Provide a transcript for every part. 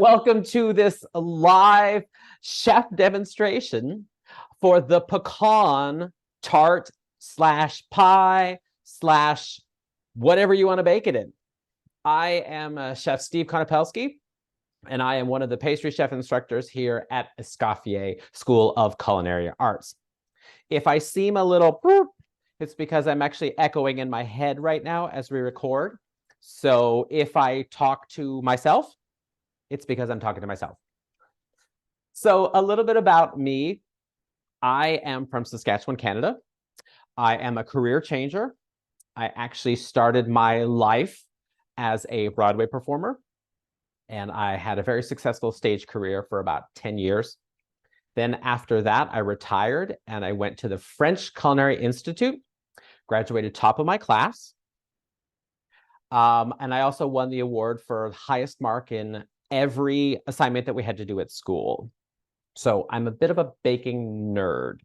Welcome to this live chef demonstration for the pecan tart slash pie slash whatever you want to bake it in. I am Chef Steve Konopelski, and I am one of the pastry chef instructors here at Escoffier School of Culinary Arts. If I seem a little boop, it's because I'm actually echoing in my head right now as we record. So if I talk to myself, it's because I'm talking to myself. So a little bit about me. I am from Saskatchewan, Canada. I am a career changer. I actually started my life as a Broadway performer, and I had a very successful stage career for about 10 years. Then after that, I retired and I went to the French Culinary Institute, graduated top of my class. And I also won the award for highest mark in every assignment that we had to do at school. So I'm a bit of a baking nerd.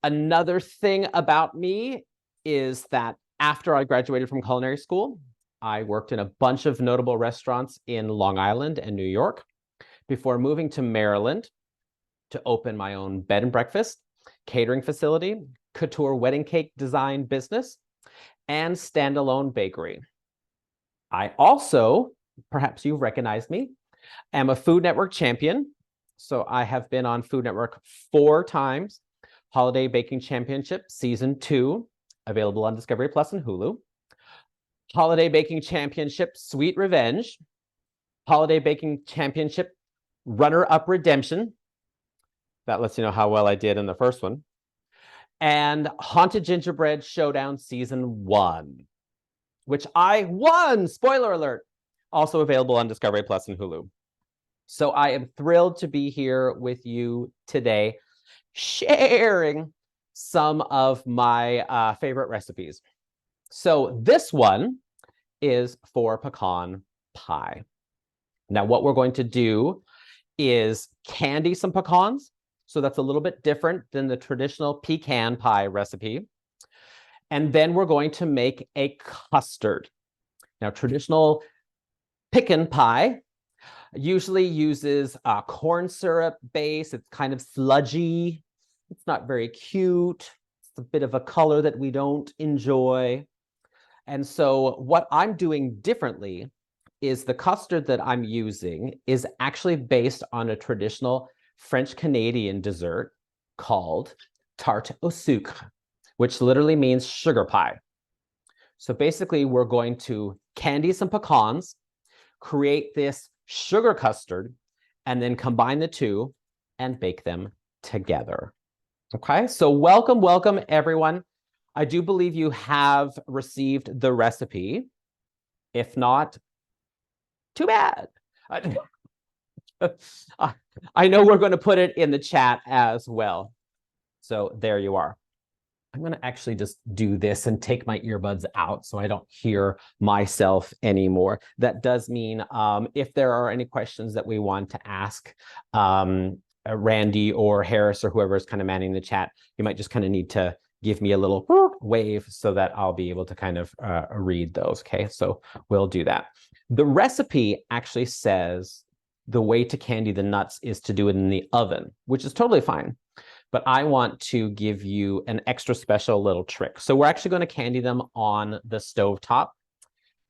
Another thing about me is that after I graduated from culinary school, I worked in a bunch of notable restaurants in Long Island and New York before moving to Maryland to open my own bed and breakfast, catering facility, couture wedding cake design business, and standalone bakery. I also, perhaps you've recognized me, am a Food Network champion. So I have been on Food Network 4 times. Holiday Baking Championship Season 2, available on Discovery Plus and Hulu. Holiday Baking Championship Sweet Revenge. Holiday Baking Championship Runner-Up Redemption. That lets you know how well I did in the first one. And Haunted Gingerbread Showdown Season 1, which I won, spoiler alert, also available on Discovery Plus and Hulu. So I am thrilled to be here with you today, sharing some of my favorite recipes. So this one is for pecan pie. Now, what we're going to do is candy some pecans. So that's a little bit different than the traditional pecan pie recipe. And then we're going to make a custard. Now, traditional pecan pie usually uses a corn syrup base. It's kind of sludgy. It's not very cute. It's a bit of a color that we don't enjoy. And so what I'm doing differently is the custard that I'm using is actually based on a traditional French-Canadian dessert called tarte au sucre, which literally means sugar pie. So basically, we're going to candy some pecans, create this sugar custard, and then combine the two and bake them together. Okay, so welcome, welcome, everyone. I do believe you have received the recipe. If not, too bad. I know we're going to put it in the chat as well. So there you are. I'm going to actually just do this and take my earbuds out so I don't hear myself anymore. That does mean if there are any questions that we want to ask Randy or Harris or whoever is kind of manning the chat, you might just kind of need to give me a little wave so that I'll be able to kind of read those. Okay, so we'll do that. The recipe actually says the way to candy the nuts is to do it in the oven, which is totally fine. But I want to give you an extra special little trick. So we're actually going to candy them on the stovetop.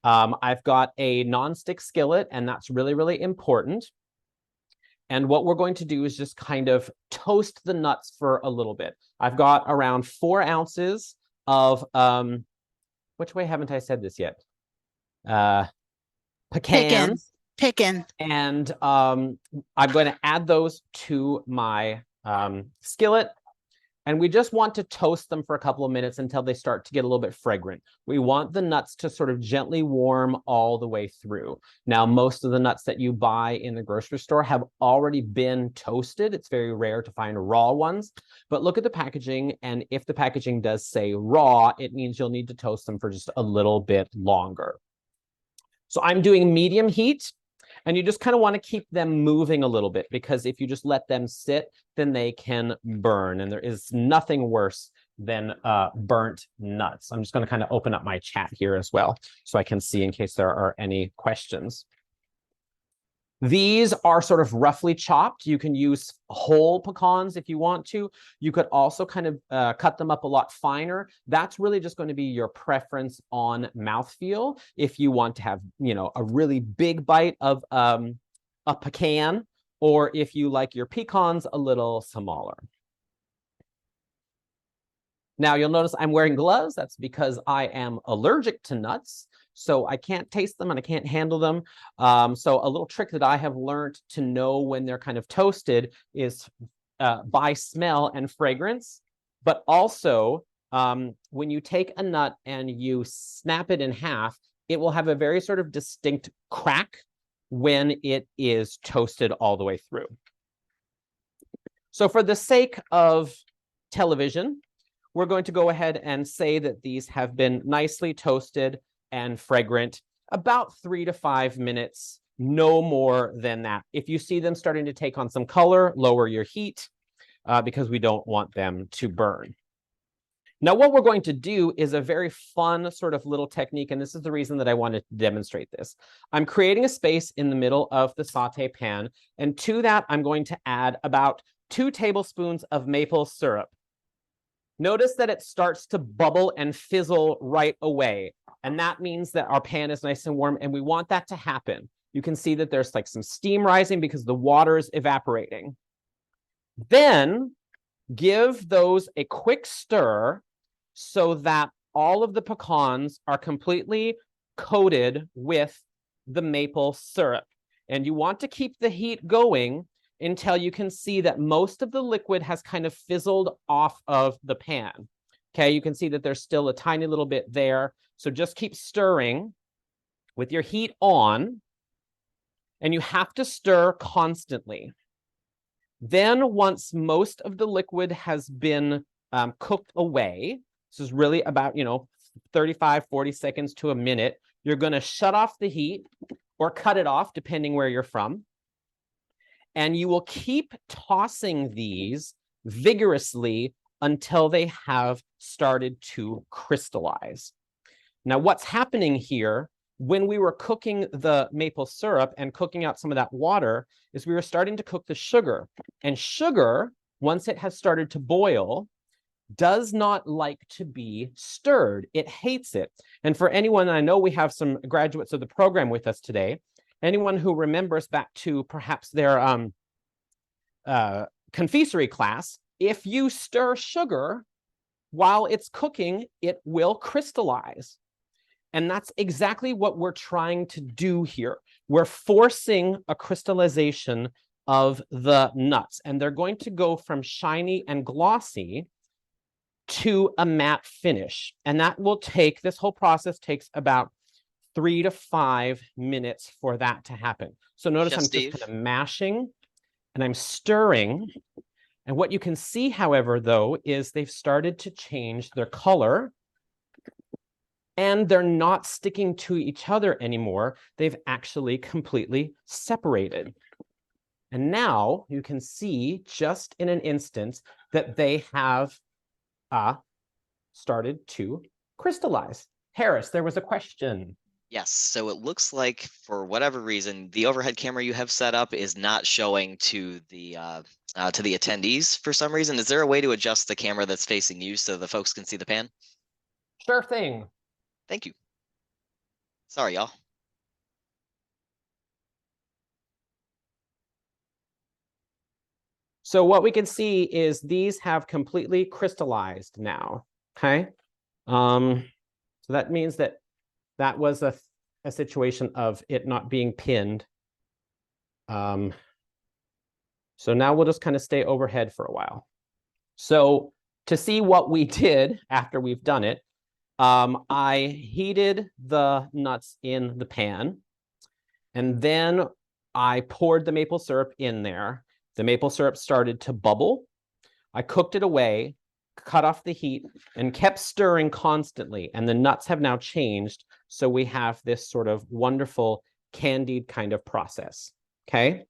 I've got a nonstick skillet, and that's really, really important. And what we're going to do is just kind of toast the nuts for a little bit. I've got around 4 ounces of, which way haven't I said this yet? Pecans. Pecan. And I'm going to add those to my skillet. And we just want to toast them for a couple of minutes until they start to get a little bit fragrant. We want the nuts to sort of gently warm all the way through. Now, most of the nuts that you buy in the grocery store have already been toasted. It's very rare to find raw ones. But look at the packaging. And if the packaging does say raw, it means you'll need to toast them for just a little bit longer. So I'm doing medium heat. And you just kind of want to keep them moving a little bit, because if you just let them sit, then they can burn. And there is nothing worse than burnt nuts. I'm just going to kind of open up my chat here as well so I can see in case there are any questions. These are sort of roughly chopped. You can use whole pecans if you want to. You could also kind of cut them up a lot finer. That's really just going to be your preference on mouthfeel. If you want to have, you know, a really big bite of a pecan, or if you like your pecans a little smaller. Now you'll notice I'm wearing gloves. That's because I am allergic to nuts. So I can't taste them and I can't handle them. So a little trick that I have learned to know when they're kind of toasted is by smell and fragrance. But also, when you take a nut and you snap it in half, it will have a very sort of distinct crack when it is toasted all the way through. So for the sake of television, we're going to go ahead and say that these have been nicely toasted and fragrant, about 3 to 5 minutes, no more than that. If you see them starting to take on some color, lower your heat because we don't want them to burn. Now, what we're going to do is a very fun sort of little technique, and this is the reason that I wanted to demonstrate this. I'm creating a space in the middle of the saute pan, and to that, I'm going to add about 2 tablespoons of maple syrup. Notice that it starts to bubble and fizzle right away. And that means that our pan is nice and warm, and we want that to happen. You can see that there's like some steam rising because the water is evaporating. Then give those a quick stir so that all of the pecans are completely coated with the maple syrup. And you want to keep the heat going until you can see that most of the liquid has kind of fizzled off of the pan. Okay, you can see that there's still a tiny little bit there. So just keep stirring with your heat on, and you have to stir constantly. Then once most of the liquid has been cooked away, this is really about, 35, 40 seconds to a minute, you're going to shut off the heat or cut it off, depending where you're from. And you will keep tossing these vigorously until they have started to crystallize. Now, what's happening here, when we were cooking the maple syrup and cooking out some of that water, is we were starting to cook the sugar. And sugar, once it has started to boil, does not like to be stirred. It hates it. And for anyone, I know we have some graduates of the program with us today, anyone who remembers back to perhaps their confiserie class, if you stir sugar while it's cooking, it will crystallize. And that's exactly what we're trying to do here. We're forcing a crystallization of the nuts, and they're going to go from shiny and glossy to a matte finish. And that will take, this whole process takes about 3 to 5 minutes for that to happen. So notice I'm just kind of mashing and I'm stirring. And what you can see, however, though, is they've started to change their color, and they're not sticking to each other anymore. They've actually completely separated. And now you can see just in an instant that they have started to crystallize. Harris, there was a question. Yes, so it looks like for whatever reason, the overhead camera you have set up is not showing to the attendees for some reason. Is there a way to adjust the camera that's facing you so the folks can see the pan? Sure thing. Thank you. Sorry, y'all. So what we can see is these have completely crystallized now, okay? So that means that that was a situation of it not being pinned. So now we'll just kind of stay overhead for a while. So to see what we did after we've done it, I heated the nuts in the pan, and then I poured the maple syrup in there. The maple syrup started to bubble. I cooked it away, cut off the heat, and kept stirring constantly. And the nuts have now changed. So we have this sort of wonderful candied kind of process. Okay.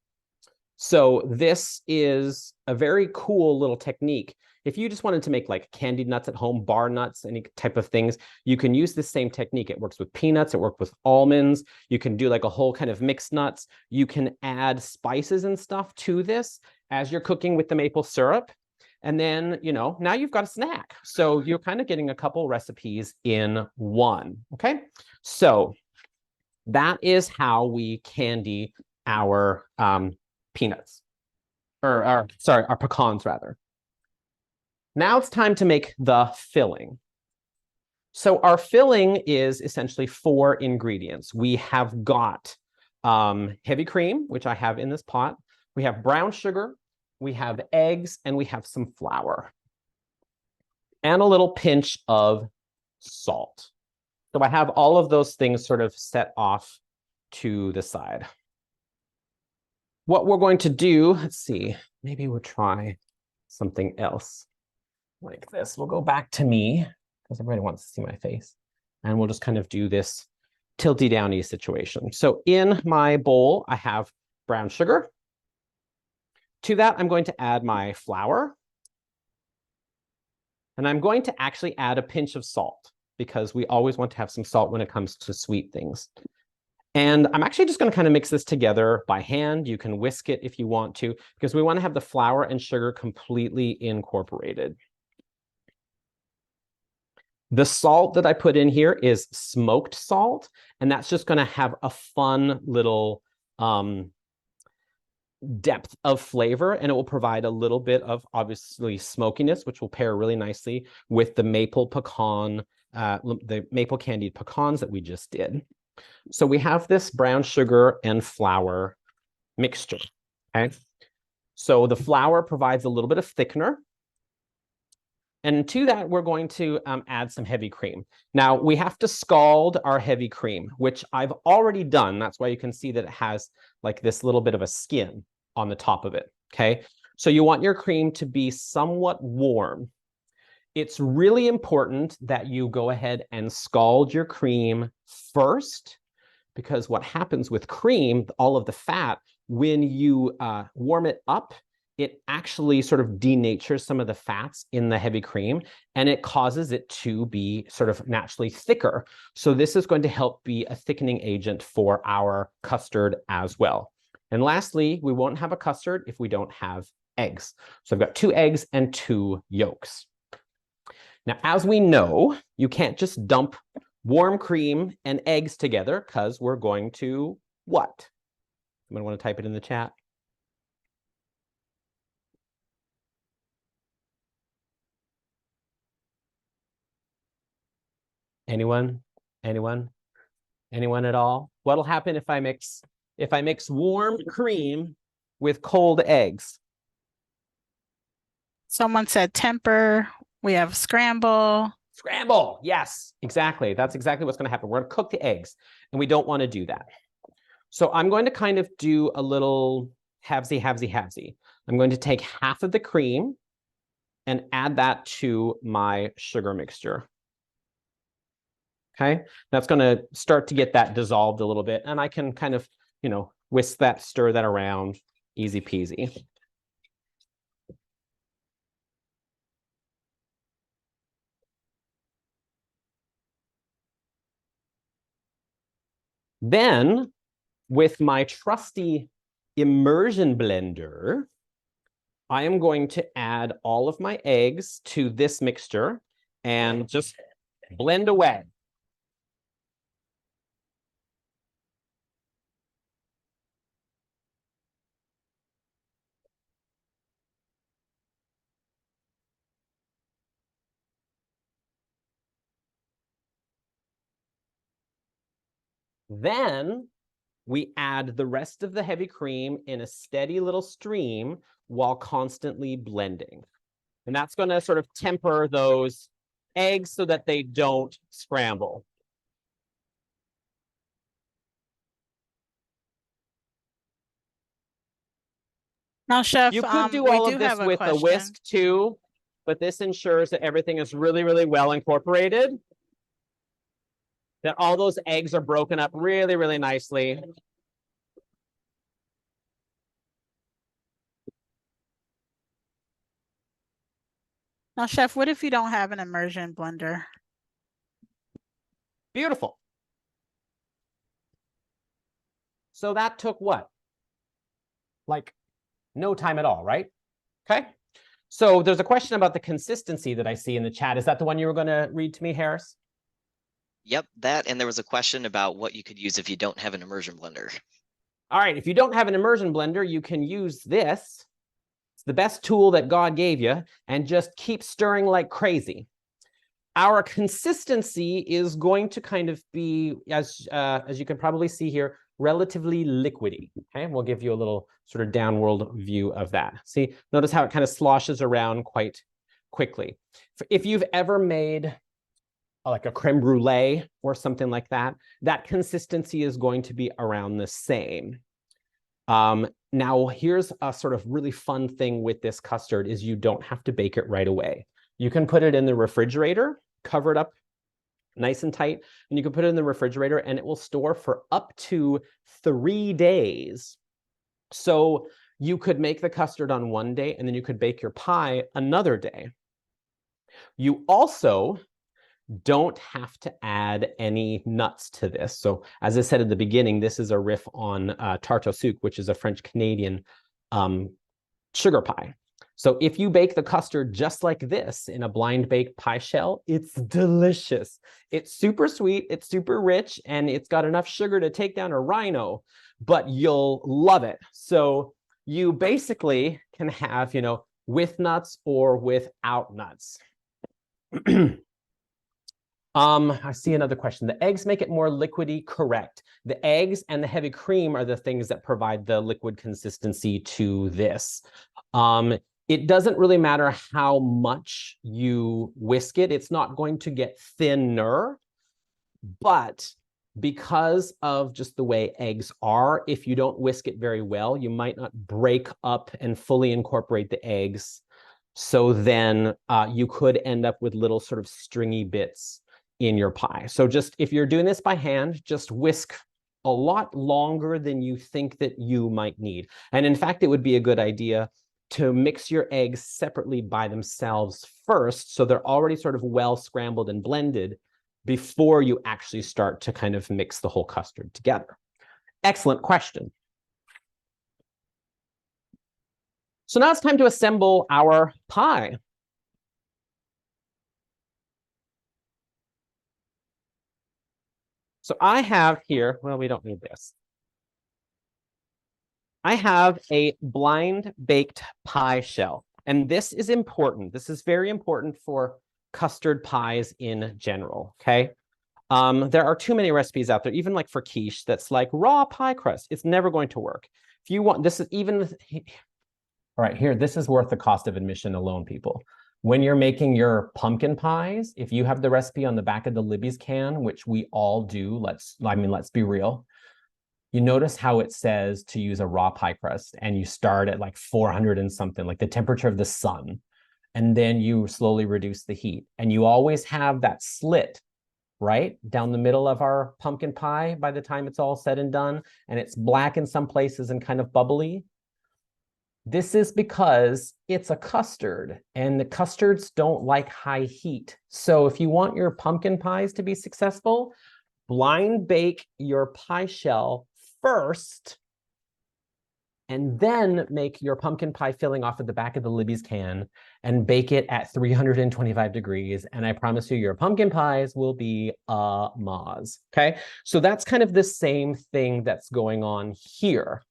So this is a very cool little technique. If you just wanted to make like candied nuts at home, bar nuts, any type of things, you can use this same technique. It works with peanuts, it works with almonds. You can do like a whole kind of mixed nuts. You can add spices and stuff to this as you're cooking with the maple syrup. And then, now you've got a snack. So you're kind of getting a couple recipes in one, okay? So that is how we candy our peanuts, or our pecans rather. Now it's time to make the filling. So our filling is essentially 4 ingredients. We have got heavy cream, which I have in this pot. We have brown sugar, we have eggs, and we have some flour. And a little pinch of salt. So I have all of those things sort of set off to the side. What we're going to do, let's see, maybe we'll try something else like this. We'll go back to me because everybody wants to see my face. And we'll just kind of do this tilty downy situation. So in my bowl, I have brown sugar. To that, I'm going to add my flour. And I'm going to actually add a pinch of salt because we always want to have some salt when it comes to sweet things. And I'm actually just going to kind of mix this together by hand. You can whisk it if you want to, because we want to have the flour and sugar completely incorporated. The salt that I put in here is smoked salt, and that's just going to have a fun little depth of flavor, and it will provide a little bit of obviously smokiness, which will pair really nicely with the maple pecan, the maple candied pecans that we just did. So we have this brown sugar and flour mixture, okay? So the flour provides a little bit of thickener. And to that, we're going to add some heavy cream. Now, we have to scald our heavy cream, which I've already done. That's why you can see that it has like this little bit of a skin on the top of it, okay? So you want your cream to be somewhat warm. It's really important that you go ahead and scald your cream first, because what happens with cream, all of the fat, when you warm it up, it actually sort of denatures some of the fats in the heavy cream, and it causes it to be sort of naturally thicker. So this is going to help be a thickening agent for our custard as well. And lastly, we won't have a custard if we don't have eggs. So I've got 2 eggs and 2 yolks. Now, as we know, you can't just dump warm cream and eggs together because we're going to what? I'm going to want to type it in the chat. Anyone? Anyone? Anyone at all? What'll happen if I mix warm cream with cold eggs? Someone said temper. We have scramble. Scramble. Yes, exactly. That's exactly what's going to happen. We're going to cook the eggs, and we don't want to do that. So I'm going to kind of do a little halvesy, halvesy, halvesy. I'm going to take half of the cream and add that to my sugar mixture. Okay, that's going to start to get that dissolved a little bit, and I can kind of, whisk that, stir that around, easy peasy. Then, with my trusty immersion blender, I am going to add all of my eggs to this mixture and just blend away. Then we add the rest of the heavy cream in a steady little stream while constantly blending. And that's going to sort of temper those eggs so that they don't scramble. Now, Chef, you could do all of this with a whisk too, but this ensures that everything is really, really well incorporated. That all those eggs are broken up really, really nicely. Now, Chef, what if you don't have an immersion blender? Beautiful. So that took what? Like no time at all, right? Okay. So there's a question about the consistency that I see in the chat. Is that the one you were going to read to me, Harris? Yep, that. And there was a question about what you could use if you don't have an immersion blender. All right. If you don't have an immersion blender, you can use this. It's the best tool that God gave you, and just keep stirring like crazy. Our consistency is going to kind of be, as you can probably see here, relatively liquidy. Okay, we'll give you a little sort of downward view of that. See, notice how it kind of sloshes around quite quickly. If you've ever made like a creme brulee or something like that, that consistency is going to be around the same. Now, here's a sort of really fun thing with this custard is you don't have to bake it right away. You can put it in the refrigerator, cover it up nice and tight, and you can put it in the refrigerator and it will store for up to 3 days. So you could make the custard on one day and then you could bake your pie another day. You also don't have to add any nuts to this. So as I said at the beginning, this is a riff on tarte au sucre, which is a French-Canadian sugar pie. So if you bake the custard just like this in a blind baked pie shell, it's delicious. It's super sweet, it's super rich, and it's got enough sugar to take down a rhino, but you'll love it. So you basically can have, you know, with nuts or without nuts. I see another question. The eggs make it more liquidy, correct. The eggs and the heavy cream are the things that provide the liquid consistency to this. It doesn't really matter how much you whisk it. It's not going to get thinner, but because of just the way eggs are, if you don't whisk it very well, you might not break up and fully incorporate the eggs. So then you could end up with little sort of stringy bits in your pie. So just if you're doing this by hand, just whisk a lot longer than you think that you might need. And in fact, it would be a good idea to mix your eggs separately by themselves first, so they're already sort of well scrambled and blended before you actually start to kind of mix the whole custard together. Excellent question. So now it's time to assemble our pie. So I have here, well, we don't need this. I have a blind baked pie shell, and this is important. This is very important for custard pies in general, okay? There are too many recipes out there, even like for quiche, that's like raw pie crust. It's never going to work. If you want, this is even, all right, here, this is worth the cost of admission alone, people. When you're making your pumpkin pies, if you have the recipe on the back of the Libby's can, which we all do, let's be real. You notice how it says to use a raw pie crust, and you start at like 400 and something, like the temperature of the sun. And then you slowly reduce the heat. And you always have that slit, right, down the middle of our pumpkin pie by the time it's all said and done. And it's black in some places and kind of bubbly. This is because it's a custard, and the custards don't like high heat. So if you want your pumpkin pies to be successful, blind bake your pie shell first, and then make your pumpkin pie filling off at the back of the Libby's can and bake it at 325 degrees. And I promise you, your pumpkin pies will be a moz, okay? So that's kind of the same thing that's going on here.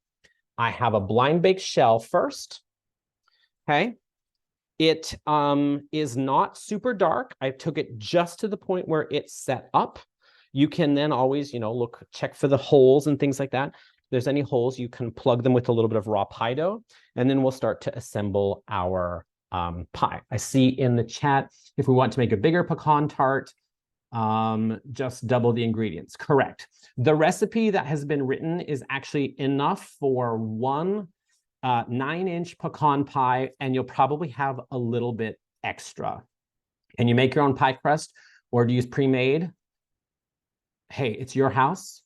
I have a blind baked shell first, okay? It is not super dark. I took it just to the point where it's set up. You can then always, you know, check for the holes and things like that. If there's any holes, you can plug them with a little bit of raw pie dough, and then we'll start to assemble our pie. I see in the chat, if we want to make a bigger pecan tart, just double the ingredients. Correct. The recipe that has been written is actually enough for one 9-inch pecan pie, and you'll probably have a little bit extra. Can you make your own pie crust, or do you use pre-made? Hey, it's your house.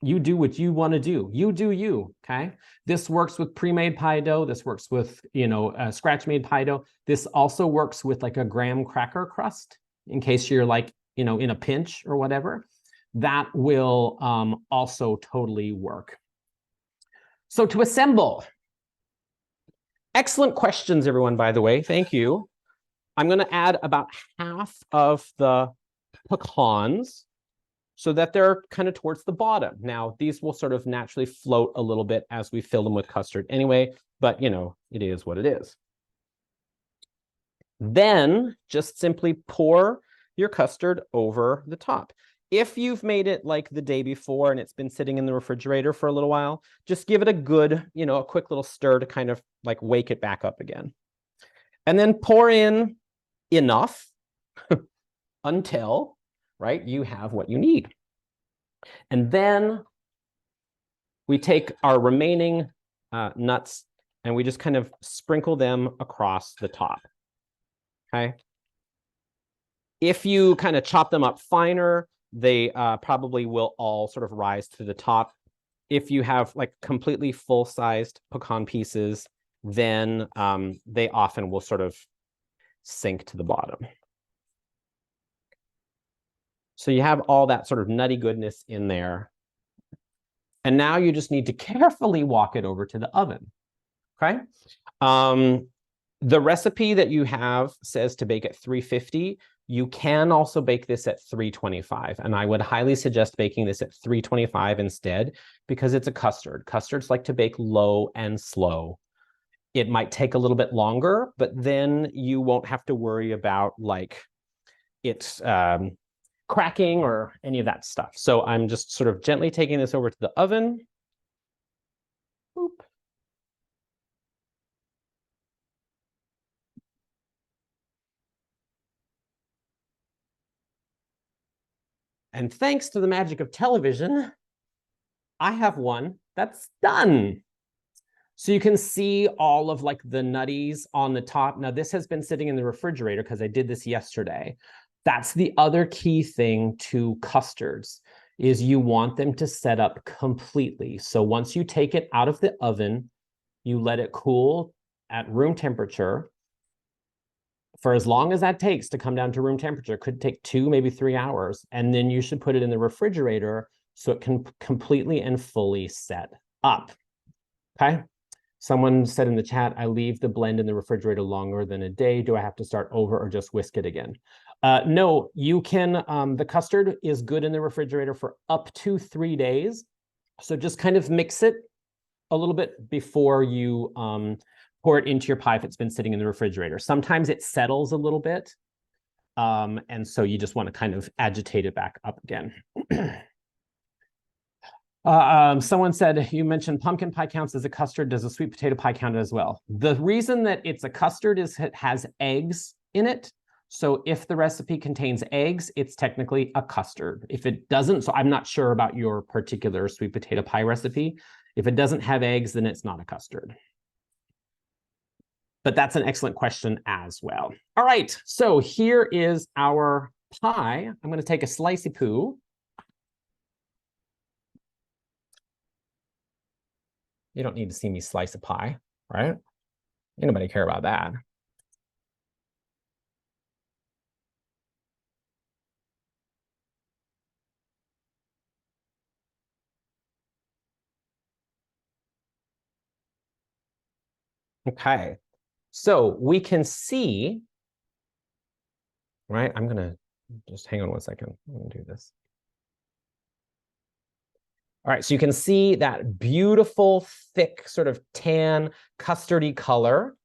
You do what you want to do. You do you, okay? This works with pre-made pie dough. This works with, scratch-made pie dough. This also works with like a graham cracker crust in case you're like, in a pinch or whatever. That will also totally work. So to assemble. Excellent questions, everyone, by the way. Thank you. I'm going to add about half of the pecans so that they're kind of towards the bottom. Now, these will sort of naturally float a little bit as we fill them with custard anyway, but it is what it is. Then just simply pour your custard over the top. If you've made it like the day before and it's been sitting in the refrigerator for a little while, just give it a good, a quick little stir to kind of like wake it back up again. And then pour in enough until, right, you have what you need. And then we take our remaining nuts and we just kind of sprinkle them across the top, okay? If you kind of chop them up finer, they probably will all sort of rise to the top. If you have like completely full-sized pecan pieces, then they often will sort of sink to the bottom. So you have all that sort of nutty goodness in there. And now you just need to carefully walk it over to the oven, okay? The recipe that you have says to bake at 350. You can also bake this at 325. And I would highly suggest baking this at 325 instead, because it's a custard. Custards like to bake low and slow. It might take a little bit longer, but then you won't have to worry about like it cracking or any of that stuff. So I'm just sort of gently taking this over to the oven. Boop. And thanks to the magic of television, I have one that's done. So you can see all of like the nutties on the top. Now this has been sitting in the refrigerator because I did this yesterday. That's the other key thing to custards is you want them to set up completely. So once you take it out of the oven, you let it cool at room temperature for as long as that takes to come down to room temperature. It could take 2, maybe 3 hours. And then you should put it in the refrigerator so it can completely and fully set up, okay? Someone said in the chat, I leave the blend in the refrigerator longer than a day. Do I have to start over or just whisk it again? No, you can, the custard is good in the refrigerator for up to 3 days. So just kind of mix it a little bit before you pour it into your pie if it's been sitting in the refrigerator. Sometimes it settles a little bit. And so you just want to kind of agitate it back up again. Someone said, you mentioned pumpkin pie counts as a custard. Does a sweet potato pie count as well? The reason that it's a custard is it has eggs in it. So if the recipe contains eggs, it's technically a custard. If it doesn't, so I'm not sure about your particular sweet potato pie recipe. If it doesn't have eggs, then it's not a custard. But that's an excellent question as well. All right, so here is our pie. I'm going to take a slicey poo. You don't need to see me slice a pie, right? Anybody care about that? Okay, so we can see, right? I'm gonna just hang on one second. I'm gonna do this. All right, so you can see that beautiful, thick, sort of tan, custardy color.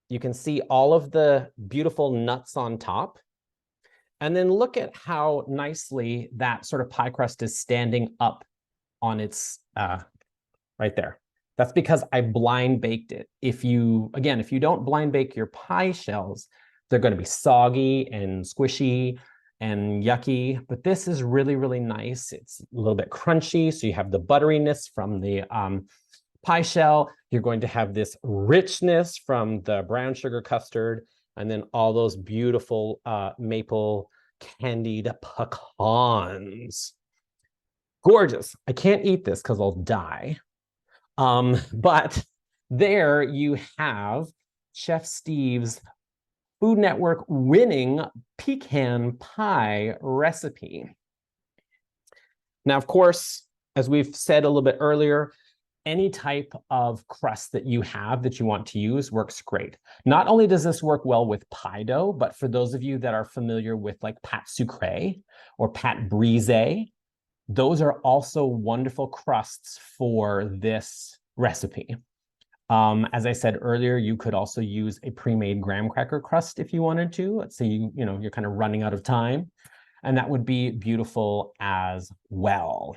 You can see all of the beautiful nuts on top. And then look at how nicely that sort of pie crust is standing up on its, right there. That's because I blind baked it. If you don't blind bake your pie shells, they're going to be soggy and squishy and yucky, but this is really, really nice. It's a little bit crunchy, so you have the butteriness from the pie shell. You're going to have this richness from the brown sugar custard, and then all those beautiful maple candied pecans. Gorgeous. I can't eat this because I'll die. But there you have Chef Steve's Food Network winning pecan pie recipe. Now, of course, as we've said a little bit earlier, any type of crust that you have that you want to use works great. Not only does this work well with pie dough, but for those of you that are familiar with like pâte sucrée or pâte brisée, those are also wonderful crusts for this recipe. As I said earlier, you could also use a pre-made graham cracker crust if you wanted to. Let's say you're kind of running out of time, and that would be beautiful as well.